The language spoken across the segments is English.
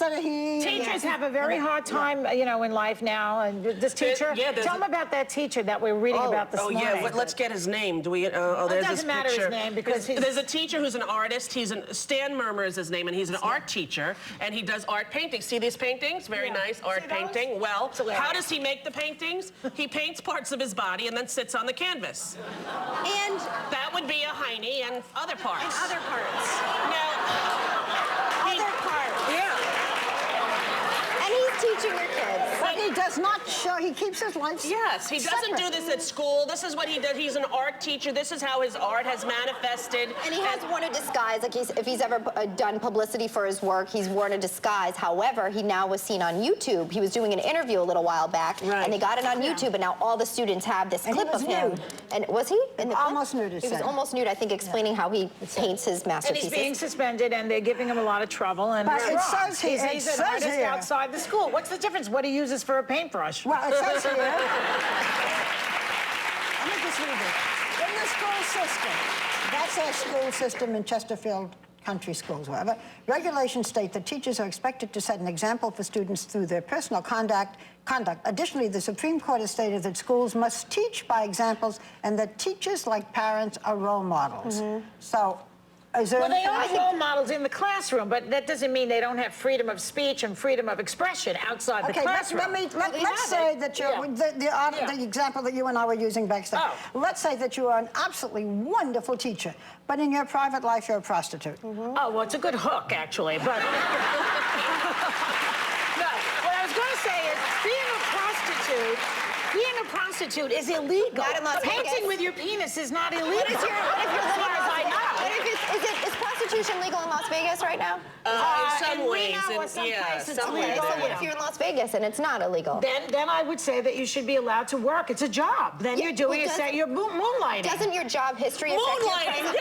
Teachers have a very hard time, you know, in life now. And this teacher, tell them about that teacher that we're reading about this morning. Oh, yeah, let's get his name. Do we? It doesn't matter his name because there's a teacher who's an artist. Stan Murmer is his name, and he's an art teacher, and he does art paintings. See these paintings? Very nice art painting. Well, how does he make the paintings? He paints parts of his body and then sits on the canvas. And that would be a hiney and other parts. And other parts. Now, other parts. Yeah. And he's teaching your kids. But he does not show, he keeps his life Yes, he doesn't do this at school. This is what he does. He's an art teacher. This is how his art has manifested. And he has worn a disguise. Like if he's ever done publicity for his work, he's worn a disguise. However, he now was seen on YouTube. He was doing an interview a little while back, and they got it on YouTube, and now all the students have this clip of him. Nude. And was he? In the almost nude, He was almost nude, I think, explaining how he paints his And masterpieces. he's being suspended, and they're giving him a lot of trouble. And But it says here, he's an artist outside the school. What's the difference? What he uses for a paintbrush? Well, it says here, let me just read it. In the school system, that's our school system in Chesterfield Country Schools, whatever, regulations state that teachers are expected to set an example for students through their personal conduct. Additionally, the Supreme Court has stated that schools must teach by examples and that teachers, like parents, are role models. So, is there they are role models in the classroom, but that doesn't mean they don't have freedom of speech and freedom of expression outside the classroom. Let's say that you're, the example that you and I were using backstage. Let's say that you are an absolutely wonderful teacher, but in your private life you're a prostitute. Oh, well, it's a good hook, actually, but... No, what I was going to say is, being a prostitute is illegal. Not in Las Vegas. Painting with your penis is not illegal. What if you're as far as I know. Is prostitution legal in Las Vegas right now? In some ways, So what if you're in Las Vegas and it's not illegal? Then I would say that you should be allowed to work. It's a job. Then you're doing you're moonlighting. Doesn't your job history affect your Moonlighting,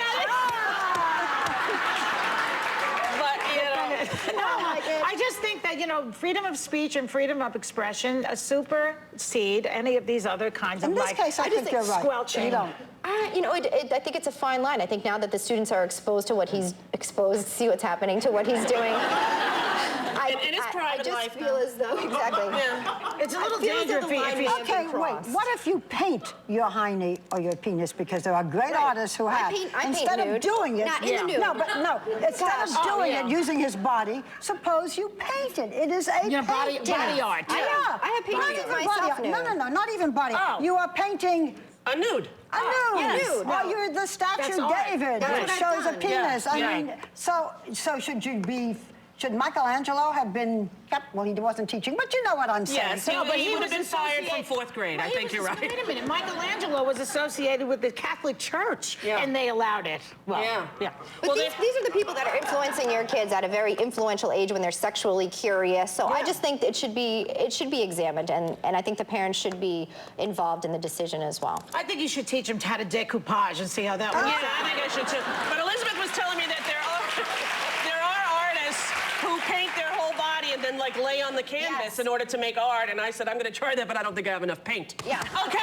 I just think that, you know, freedom of speech and freedom of expression supersede any of these other kinds of, in this case, I think you're right. Squelching. You don't. You know, I think it's a fine line. I think now that the students are exposed to what he's see what's happening to what he's doing. In his private life, I just feel as though, exactly. It's a little dangerous if you Okay, wait. What if you paint your hiney or your penis? Because there are great artists who have. Instead of doing it, not in the nude. No. Instead of doing it using his body, suppose you paint it. It is a body art. I have painted myself nude. No, not even body. You are painting a nude. A nude. Yes. Well, you're the statue David that shows a penis. I mean, so should Michelangelo have been kept? Well, he wasn't teaching, but you know what I'm saying. Yes, but he would have been fired from 4th grade. I think you're right. Wait a minute. Michelangelo was associated with the Catholic Church, and they allowed it. Well, But these are the people that are influencing your kids at a very influential age when they're sexually curious. So I just think it should be examined, and I think the parents should be involved in the decision as well. I think you should teach them how to decoupage and see how that works. Yeah, I think I should too. But Elizabeth was telling me that there are artists who paint their whole body and then like lay on the canvas in order to make art, and I said I'm going to try that, but I don't think I have enough paint. Yeah. Okay.